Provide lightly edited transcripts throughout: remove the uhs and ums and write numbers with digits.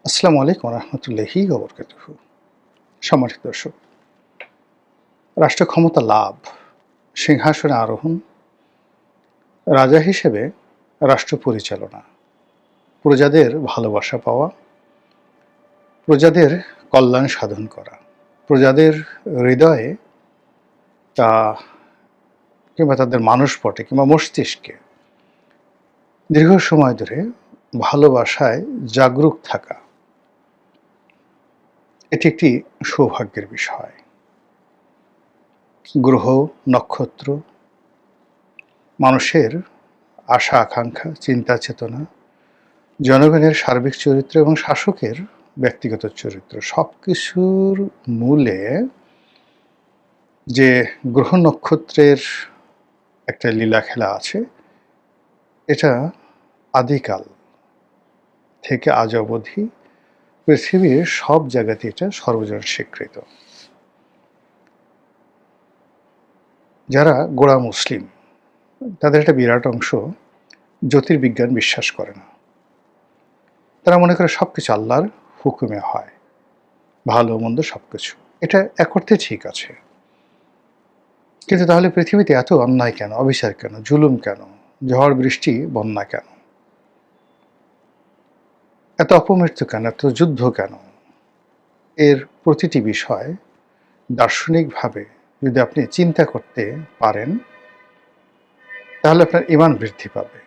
আসসালামু আলাইকুম রহমতুল্লাহি ওবরকাতুহু। সম্মানিত দর্শক, রাষ্ট্র ক্ষমতা লাভ, সিংহাসনে আরোহণ, রাজা হিসেবে রাষ্ট্র পরিচালনা, প্রজাদের ভালোবাসা পাওয়া, প্রজাদের কল্যাণ সাধন করা, প্রজাদের হৃদয়ে তা কিংবা তাদের মানসপটে কিংবা মস্তিষ্কে দীর্ঘ সময় ধরে ভালোবাসায় জাগরুক থাকা, এটি একটি সৌভাগ্যের বিষয়। গ্রহ, নক্ষত্র, মানুষের আশা আকাঙ্ক্ষা, চিন্তা চেতনা, জনগণের সার্বিক চরিত্র এবং শাসকের ব্যক্তিগত চরিত্র সবকিছুর মূলে যে গ্রহ নক্ষত্রের একটা লীলা খেলা আছে, এটা আদিকাল থেকে আজ অবধি পৃথিবীর সব জায়গাতে এটা সর্বজন স্বীকৃত। যারা গোঁড়া মুসলিম, তাদের একটা বিরাট অংশ জ্যোতির্বিজ্ঞান বিশ্বাস করে না। তারা মনে করে সবকিছু আল্লাহর হুকুমে হয়, ভালো মন্দ সবকিছু। এটা এক অর্থে ঠিক আছে, কিন্তু তাহলে পৃথিবীতে এত অন্যায় কেন, অবিচার কেন, জুলুম কেন, ঝড় বৃষ্টি বন্যা কেন, এত অপমৃত্যু কেন, এত যুদ্ধ কেন? এর প্রতিটি বিষয় দার্শনিকভাবে যদি আপনি চিন্তা করতে পারেন, তাহলে আপনার ঈমান বৃদ্ধি পাবে।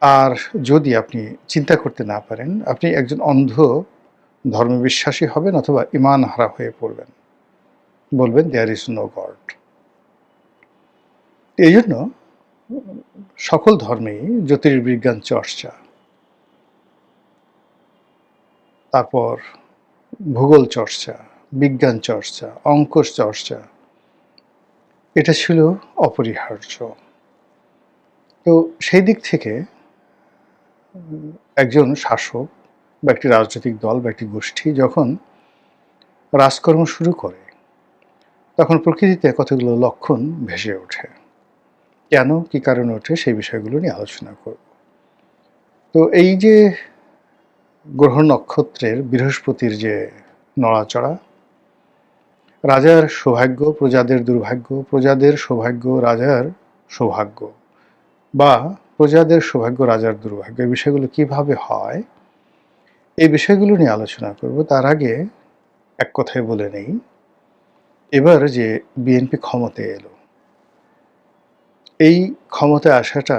আর যদি আপনি চিন্তা করতে না পারেন, আপনি একজন অন্ধ ধর্মবিশ্বাসী হবেন অথবা ঈমান হারা হয়ে পড়বেন, বলবেন দেয়ার ইজ নো গড। এই জন্য সকল ধর্মেই জ্যোতির্বিজ্ঞান চর্চা, তারপর ভূগোল চর্চা, বিজ্ঞান চর্চা, অঙ্ক চর্চা, এটা ছিল অপরিহার্য। তো সেই দিক থেকে একজন শাসক বা একটি রাজনৈতিক দল বা একটি গোষ্ঠী যখন রাজকর্ম শুরু করে, তখন প্রকৃতিতে কতগুলো লক্ষণ ভেসে ওঠে। কেন, কি কারণে ওঠে, সেই বিষয়গুলো নিয়ে আলোচনা করব। তো এই যে গ্রহ নক্ষত্রের বৃহস্পতির যে নড়াচড়া, রাজার সৌভাগ্য প্রজাদের দুর্ভাগ্য, প্রজাদের সৌভাগ্য রাজার সৌভাগ্য, বা প্রজাদের সৌভাগ্য রাজার দুর্ভাগ্য, এই বিষয়গুলো কিভাবে হয়, এই বিষয়গুলো নিয়ে আলোচনা করব। তার আগে এক কথায় বলে নেই, এবার যে বিএনপি ক্ষমতায় এলো, এই ক্ষমতায় আসাটা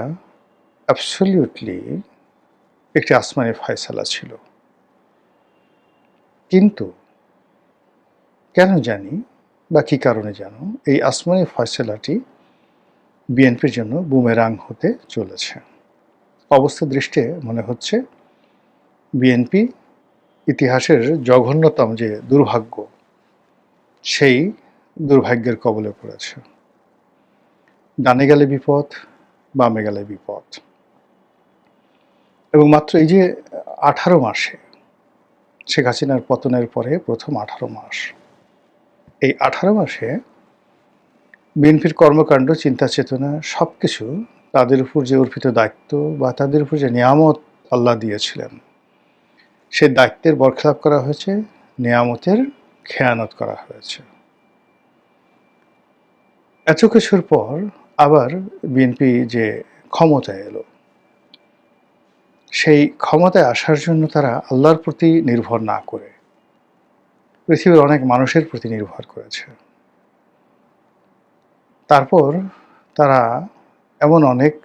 অ্যাবসলিউটলি একটি আসমানি ফয়সালা ছিল। কিন্তু কেন জানি বা কী কারণে যেন এই আসমানি ফয়সালাটি বিএনপির জন্য বুমেরাং হতে চলেছে। অবস্থা দৃষ্টে মনে হচ্ছে বিএনপি ইতিহাসের জঘন্যতম যে দুর্ভাগ্য, সেই দুর্ভাগ্যের কবলে পড়েছে। ডানে গেলে বিপদ, বামে গেলে বিপদ। এবং মাত্র এই যে 18 মাসে, শেখ হাসিনার পতনের পরে প্রথম 18 মাস, এই 18 মাসে বিএনপির কর্মকাণ্ড, চিন্তা চেতনা সব কিছু, তাদের উপর যে অর্পিত দায়িত্ব বা তাদের উপর যে নিয়ামত আল্লাহ দিয়েছিলেন, সেই দায়িত্বের বরখেলাপ করা হয়েছে, নিয়ামতের খেয়ানত করা হয়েছে। এত কিছুর পর আবার বিএনপি যে ক্ষমতায় এলো, সেই ক্ষমতায় আসার জন্য তারা আল্লাহর প্রতি নির্ভর না করে পৃথিবীর অনেক মানুষের প্রতি নির্ভর করেছে। তারপর তারা এমন অনেক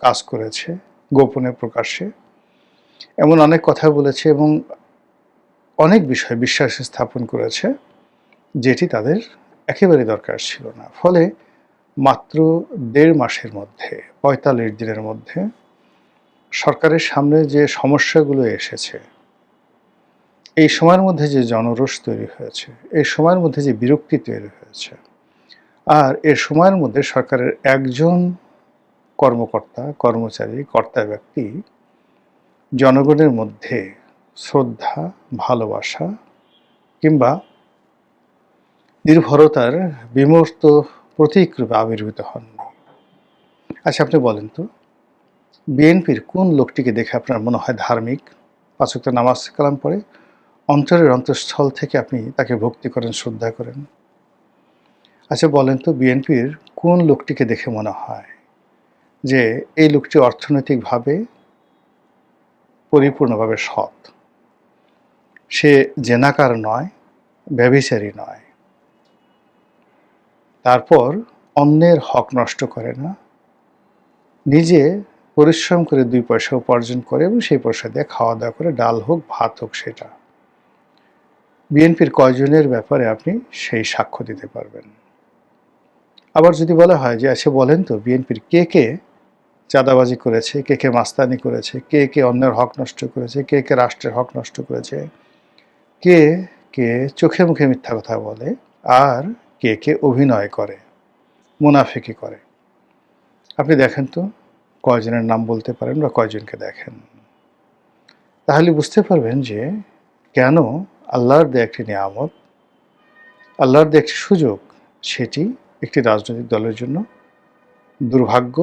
কাজ করেছে, গোপনে প্রকাশ্যে এমন অনেক কথা বলেছে এবং অনেক বিষয়ে বিশ্বাস স্থাপন করেছে যেটি তাদের একেবারে দরকার ছিল না। ফলে মাত্র 1.5 মাসের মধ্যে, 45 দিনের মধ্যে সরকারের সামনে যে সমস্যাগুলো এসেছে, এই সময়ের মধ্যে যে জনরোষ তৈরি হয়েছে, এই সময়ের মধ্যে যে বিরক্তি তৈরি হয়েছে, আর এর সময়ের মধ্যে সরকারের একজন কর্মকর্তা, কর্মচারী, কর্তা ব্যক্তি জনগণের মধ্যে শ্রদ্ধা, ভালোবাসা কিংবা নির্ভরতার বিমূর্ত প্রতীক রূপে আবির্ভূত হননি। আচ্ছা, আপনি বলেন তো, বিএনপির কোন লোকটিকে দেখে আপনার মনে হয় ধার্মিক, ৫ ওয়াক্ত নামাজ কালাম পড়ে, অন্তরের অন্তঃস্থল থেকে আপনি তাকে ভক্তি করেন, শ্রদ্ধা করেন? আচ্ছা বলেন তো, বিএনপির কোন লোকটিকে দেখে মনে হয় যে এই লোকটি অর্থনৈতিকভাবে পরিপূর্ণভাবে সৎ? সে জেনাকার নয়, ব্যভিচারী নয়, তারপর অন্যের হক নষ্ট করে না, নিজে পরিশ্রম করে ২ পয়সা উপার্জন করে এবং সেই পয়সা দিয়ে খাওয়া দাওয়া করে, ডাল হোক ভাত হোক সেটা। বিএনপির কয়জনের ব্যাপারে আপনি সেই সাক্ষ্য দিতে পারবেন? আবার যদি বলা হয় যে আচ্ছা বলেন তো, বিএনপির কে কে চাঁদাবাজি করেছে, কে কে মাস্তানি করেছে, কে কে অন্যের হক নষ্ট করেছে, কে কে রাষ্ট্রের হক নষ্ট করেছে, কে কে চোখে মুখে মিথ্যা কথা বলে, আর কে কে অভিনয় করে, মুনাফিকি করে? আপনি দেখেন তো কয়জনের নাম বলতে পারেন বা কয়জনকে দেখেন? তাহলে বুঝতে পারবেন যে কেন আল্লাহর দেয়া একটি নিয়ামত, আল্লাহর দেয়া একটি সুযোগ, সেটি একটি রাজনৈতিক দলের জন্য দুর্ভাগ্য,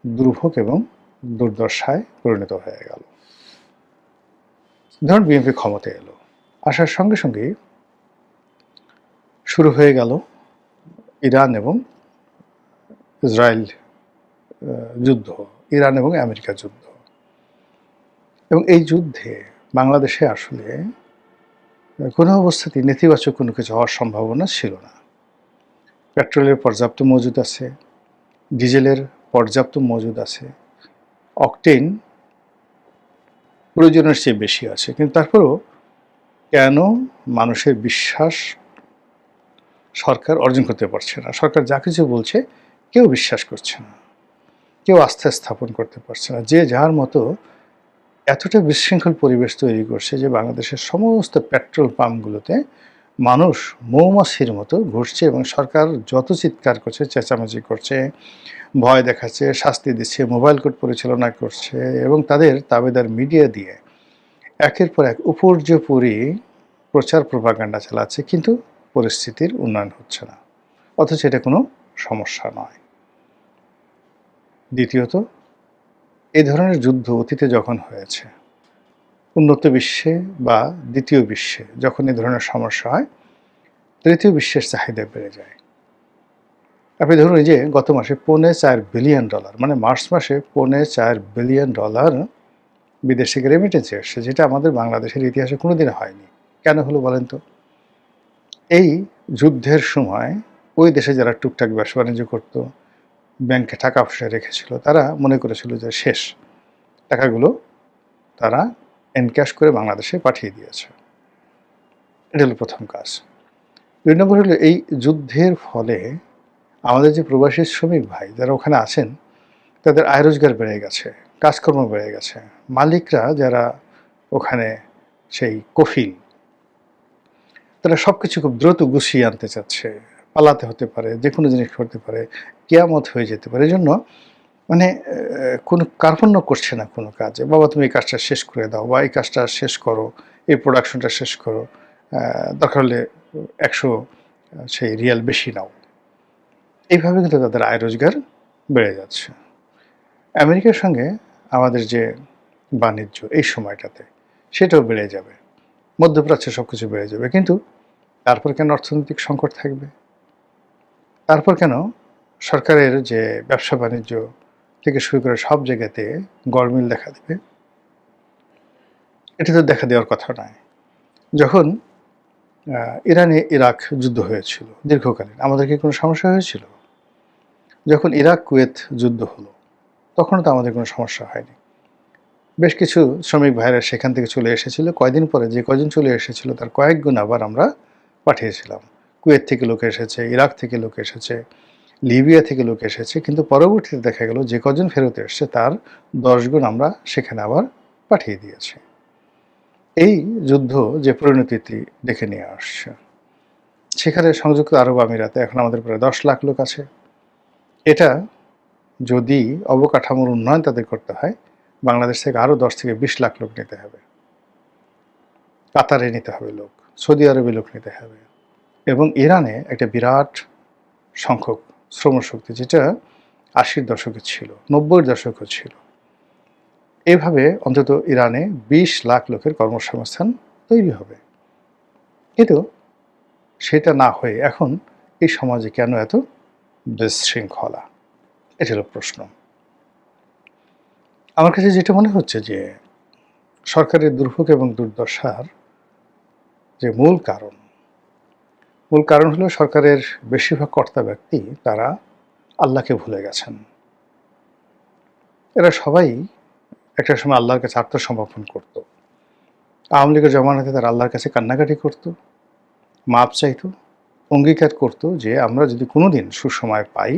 দুর্ভোগ এবং দুর্দশায় পরিণত হয়ে গেল। ধরুন বিএনপি ক্ষমতায় এলো, আসার সঙ্গে সঙ্গেই শুরু হয়ে গেল ইরান এবং ইসরায়েল যুদ্ধ, ইরান এবং আমেরিকার যুদ্ধ। এবং এই যুদ্ধে বাংলাদেশে আসলে কোনো অবস্থাতেই নেতিবাচক কোনো কিছু হওয়ার সম্ভাবনা ছিল না। পেট্রোলের পর্যাপ্ত মজুদ আছে, ডিজেলের পর্যাপ্ত মজুদ আছে, অকটেন প্রয়োজনের চেয়ে বেশি আছে, কিন্তু তারপরেও কেন মানুষের বিশ্বাস সরকার অর্জন করতে পারছে না? সরকার যা কিছু বলছে কেউ বিশ্বাস করছে না, কেউ আস্থা স্থাপন করতে পারছে না। যে যার মতো এতটা বিশৃঙ্খল পরিবেশ তৈরি করছে যে বাংলাদেশের সমস্ত পেট্রোল পাম্পগুলোতে মানুষ মৌমাছির মতো ঘুরছে এবং সরকার যত চিৎকার করছে, চেঁচামেচি করছে, ভয় দেখাচ্ছে, শাস্তি দিচ্ছে, মোবাইল কোর্ট পরিচালনা করছে এবং তাদের তাবেদার মিডিয়া দিয়ে একের পর এক উপর্যুপরি প্রচার প্রপাগান্ডা চালাচ্ছে, কিন্তু পরিস্থিতির উন্নয়ন হচ্ছে না, অথচ এটা কোনো সমস্যা নয়। দ্বিতীয়ত, এই ধরনের যুদ্ধ অতীতে যখন হয়েছে, উন্নত বিশ্বে বা দ্বিতীয় বিশ্বে যখন এই ধরনের সমস্যা হয়, তৃতীয় বিশ্বের চাহিদা বেড়ে যায়। আপনি ধরুন এই যে গত মাসে $4.25 বিলিয়ন, মানে মার্চ মাসে $4.25 বিলিয়ন বিদেশ থেকে রেমিটেন্স এসছে, যেটা আমাদের বাংলাদেশের ইতিহাসে কোনোদিন হয়নি। কেন হলো বলেন তো? এই যুদ্ধের সময় ওই দেশে যারা টুকটাক ব্যবসা বাণিজ্য করত, ব্যাংকে টাকা পয়সা রেখেছিল, তারা মনে করেছিল যে শেষ, টাকাগুলো তারা এনক্যাশ করে বাংলাদেশে পাঠিয়ে দিয়েছে। এটা হলো প্রথম কাজ। ২ নম্বর হলো এই যুদ্ধের ফলে আমাদের যে প্রবাসী শ্রমিক ভাই যারা ওখানে আছেন, তাদের আয় রোজগার বেড়ে গেছে, কাজকর্ম বেড়ে গেছে। মালিকরা যারা ওখানে সেই কফিল, তারা সব কিছু খুব দ্রুত গুছিয়ে আনতে চাচ্ছে। পালাতে হতে পারে, যে কোনো জিনিস করতে পারে, কেয়ামত হয়ে যেতে পারে। এজন্য মানে কোনো কার্পণ্য করছে না কোনো কাজে। বাবা তুমি এই কাজটা শেষ করে দাও, বা এই কাজটা শেষ করো, এই প্রোডাকশনটা শেষ করো, দরকার হলে ১০০ সেই রিয়াল বেশি নাও। এইভাবে কিন্তু তাদের আয় রোজগার বেড়ে যাচ্ছে। আমেরিকার সঙ্গে আমাদের যে বাণিজ্য এই সময়টাতে, সেটাও বেড়ে যাবে। মধ্যপ্রাচ্যে সব কিছু বেড়ে যাবে। কিন্তু তারপর কেন অর্থনৈতিক সংকট থাকবে? তারপর কেন সরকারের যে ব্যবসা বাণিজ্য থেকে শুরু করে সব জায়গাতে গরমিল দেখা দেবে? এটা তো দেখা দেওয়ার কথা নয়। যখন ইরানে ইরাক যুদ্ধ হয়েছিল দীর্ঘকালীন, আমাদের কি কোনো সমস্যা হয়েছিল? যখন ইরাক কুয়েত যুদ্ধ হলো, তখনও তো আমাদের কোনো সমস্যা হয়নি। বেশ কিছু শ্রমিক ভাইয়েরা সেখান থেকে চলে এসেছিল। কয়দিন পরে যে কয়জন চলে এসেছিল তার কয়েক গুণ আবার আমরা পাঠিয়েছিলাম। কুয়েত থেকে লোক এসেছে, ইরাক থেকে লোক এসেছে, লিবিয়া থেকে লোক এসেছে, কিন্তু পরবর্তীতে দেখা গেল যে কজন ফেরত এসছে তার ১০ গুণ আমরা সেখানে আবার পাঠিয়ে দিয়েছি। এই যুদ্ধ যে পরিণতিটি ডেকে নিয়ে আসছে, সেখানে সংযুক্ত আরব আমিরাতে এখন আমাদের প্রায় ১০ লাখ লোক আছে। এটা যদি অবকাঠামোর উন্নয়ন তাদের করতে হয়, বাংলাদেশ থেকে আরও ১০ থেকে ২০ লাখ লোক নিতে হবে। কাতারে নিতে হবে লোক, সৌদি আরবে লোক নিতে হবে, এবং ইরানে একটা বিরাট সংখ্যক শ্রমশক্তি, যেটা ৮০-র দশকে ছিল, ৯০-র দশকেও ছিল, এভাবে অন্তত ইরানে ২০ লাখ লোকের কর্মসংস্থান তৈরি হবে। কিন্তু সেটা না হয়ে এখন এই সমাজে কেন এত বিশৃঙ্খলা? এটা হলো প্রশ্ন। আমার কাছে যেটা মনে হচ্ছে যে সরকারের দুর্ভোগ এবং দুর্দশার যে মূল কারণ হলো সরকারের বেশিরভাগ কর্তা ব্যক্তি তারা আল্লাহকে ভুলে গেছেন। এরা সবাই একটা সময় আল্লাহর কাছে আত্মসমর্পণ করত। আওয়ামী লীগের জমানাতে তারা আল্লাহর কাছে কান্নাকাটি করত, মাপ চাইত, অঙ্গীকার করত যে আমরা যদি কোনোদিন সুসময় পাই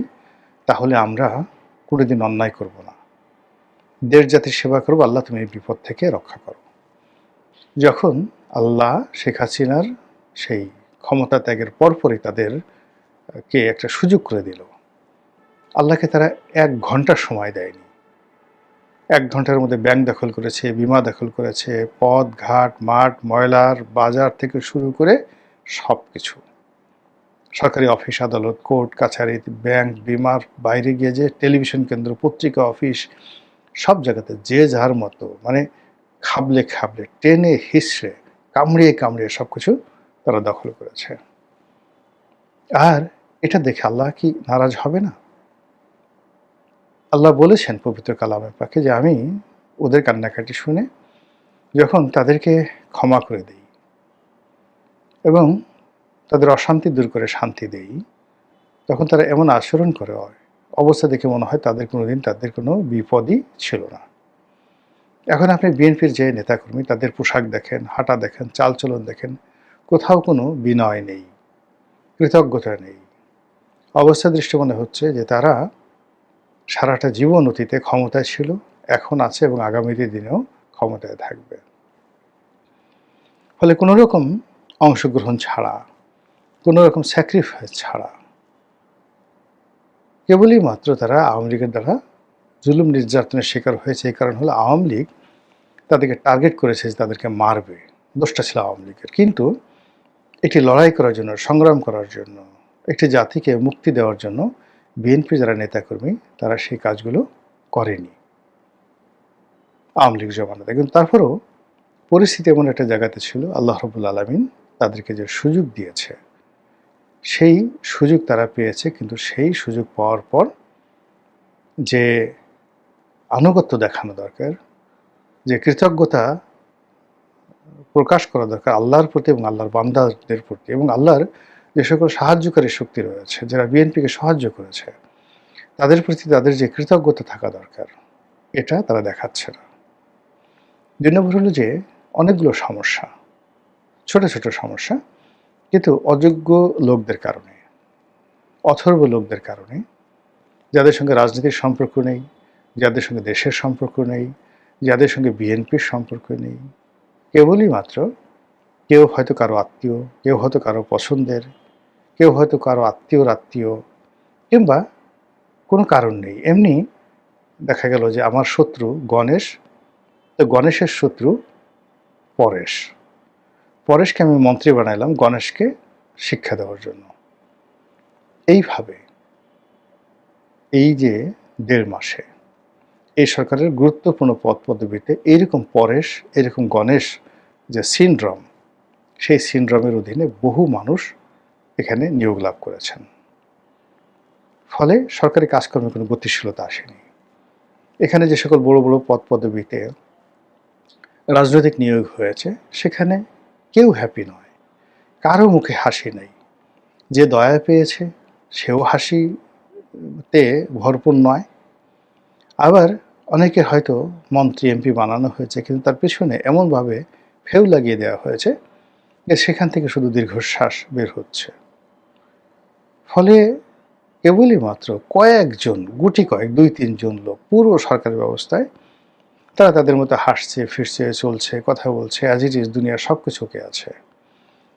তাহলে আমরা কোনোদিন অন্যায় করব না, দেশ জাতির সেবা করব, আল্লাহ তুমি এই বিপদ থেকে রক্ষা করো। যখন আল্লাহ শেখ হাসিনার সেই ক্ষমতা ত্যাগের পরপরই তাদেরকে একটা সুযোগ করে দিল, আল্লাহকে তারা ১ ঘন্টা সময় দেয়নি। ১ ঘন্টার মধ্যে ব্যাংক দখল করেছে, বিমা দখল করেছে, পথ ঘাট মাঠ ময়লার বাজার থেকে শুরু করে সব কিছু। সরকারি অফিস আদালত কোর্ট কাছারি ব্যাংক বিমার বাইরে গিয়ে যে টেলিভিশন কেন্দ্র পত্রিকা অফিস সব জায়গাতে যে যার মতো মানে খাবলে খাবলে টেনে হিসড়ে কামড়িয়ে সব কিছু তারা দখল করেছে। আর এটা দেখে আল্লাহ কি নারাজ হবে না? আল্লাহ বলেছেন পবিত্র কালামে পাকে যে আমি ওদের কান্নাকাটি শুনে যখন তাদেরকে ক্ষমা করে দিই এবং তাদের অশান্তি দূর করে শান্তি দেই, তখন তারা এমন আচরণ করে অবস্থা দেখে মনে হয় কোনোদিন তাদের কোনো বিপদই ছিল না। এখন আপনি বিএনপির যে নেতাকর্মী তাদের পোশাক দেখেন, হাঁটা দেখেন, চালচলন দেখেন, কোথাও কোনো বিনয় নেই, কৃতজ্ঞতা নেই। অবস্থা দৃষ্টি মনে হচ্ছে যে তারা সারাটা জীবন অতীতে ক্ষমতায় ছিল, এখন আছে এবং আগামী দিনেও ক্ষমতায় থাকবে। ফলে কোনো রকম অংশগ্রহণ ছাড়া, কোনো রকম স্যাক্রিফাইস ছাড়া কেবলই মাত্র তারা আওয়ামী লীগের দ্বারা জুলুম নির্যাতনের শিকার হয়েছে। এই কারণ হলো আওয়ামী লীগ তাদেরকে টার্গেট করেছে যে তাদেরকে মারবে, দোষটা ছিল আওয়ামী লীগের। কিন্তু একটি লড়াই করার জন্য, সংগ্রাম করার জন্য, একটি জাতিকে মুক্তি দেওয়ার জন্য বিএনপি যারা নেতাকর্মী তারা সেই কাজগুলো করেনি আওয়ামী লীগ জমানাতে। কিন্তু তারপরেও পরিস্থিতি এমন একটা জায়গাতে ছিল, আল্লাহ রাব্বুল আলামিন তাদেরকে যে সুযোগ দিয়েছে সেই সুযোগ তারা পেয়েছে। কিন্তু সেই সুযোগ পাওয়ার পর যে আনুগত্য দেখানো দরকার, যে কৃতজ্ঞতা প্রকাশ করা দরকার আল্লাহর প্রতি এবং আল্লাহর বান্দাদের প্রতি এবং আল্লাহর যে সকল সাহায্যকারী শক্তি রয়েছে যারা বিএনপিকে সাহায্য করেছে তাদের প্রতি তাদের যে কৃতজ্ঞতা থাকা দরকার, এটা তারা দেখাচ্ছে না। ২ নম্বর হলো যে অনেকগুলো সমস্যা, ছোট ছোট সমস্যা, কিন্তু অযোগ্য লোকদের কারণে, অথর্ব লোকদের কারণে, যাদের সঙ্গে রাজনীতির সম্পর্ক নেই, যাদের সঙ্গে দেশের সম্পর্ক নেই, যাদের সঙ্গে বিএনপির সম্পর্ক নেই, কেবলই মাত্র কেউ হয়তো কারো আত্মীয়, কেউ হয়তো কারো পছন্দের, কেউ হয়তো কারো আত্মীয় কিংবা কোনো কারণ নেই। এমনি দেখা গেল যে আমার শত্রু গণেশ, তো গণেশের শত্রু পরেশ। পরেশকে আমি মন্ত্রী বানাইলাম গণেশকে শিক্ষা দেওয়ার জন্য। এইভাবে এই যে ১.৫ মাসে এই সরকারের গুরুত্বপূর্ণ পদ পদবীতে এইরকম পরেশ, এরকম গণেশ যে সিনড্রোম, সেই সিনড্রোমের অধীনে বহু মানুষ এখানে নিয়োগ লাভ করেছেন। ফলে সরকারি কাজকর্মে কোনো গতিশীলতা আসেনি। এখানে যে সকল বড় বড় পদ পদবীতে রাজনৈতিক নিয়োগ হয়েছে সেখানে কেউ হ্যাপি নয়, কারো মুখে হাসি নেই। যে দয়া পেয়েছে সেও হাসিতে ভরপুর নয়। আবার অনেকে হয়তো মন্ত্রী এমপি বানানো হয়েছে কিন্তু তার পেছনে এমনভাবে ফেউ লাগিয়ে দেওয়া হয়েছে যে সেখান থেকে শুধু দীর্ঘশ্বাস বের হচ্ছে। ফলে কেবলই মাত্র কয়েকজন, গুটি কয়েক ২-৩ জন লোক পুরো সরকারি ব্যবস্থায় তারা তাদের মতো হাসছে, ফিরছে, চলছে, কথা বলছে, অ্যাজ ইট ইজ দুনিয়ার সব কিছুকে আছে।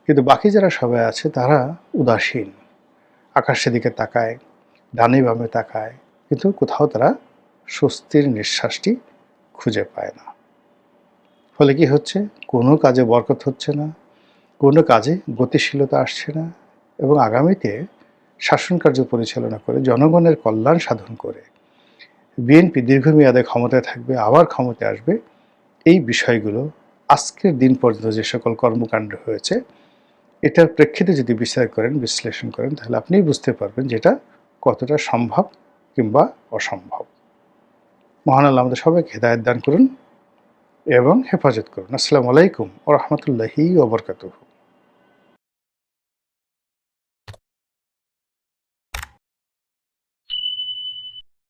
কিন্তু বাকি যারা সবাই আছে তারা উদাসীন, আকাশের দিকে তাকায়, ডানে বামে তাকায়, কিন্তু কোথাও তারা স্বস্তির নিঃশ্বাসটি খুঁজে পায় না। ফলে কি হচ্ছে? কোনো কাজে বরকত হচ্ছে না, কোনো কাজে গতিশীলতা আসছে না এবং আগামীতে শাসন কার্য পরিচালনা করে জনগণের কল্যাণ সাধন করে বিএনপি দীর্ঘমেয়াদে ক্ষমতায় থাকবে, আবার ক্ষমতায় আসবে, এই বিষয়গুলো আজকের দিন পর্যন্ত যে সকল কর্মকাণ্ড হয়েছে এটার প্রেক্ষিতে যদি বিচার করেন, বিশ্লেষণ করেন, তাহলে আপনিই বুঝতে পারবেন যে এটা কতটা সম্ভব কিংবা অসম্ভব। মহান আল্লাহ আমাদের সবাইকে হেদায়েত দান করুন এবং হেফাজত করুন। আসসালামু আলাইকুম ওয়া রাহমাতুল্লাহি ওয়া বারাকাতুহু।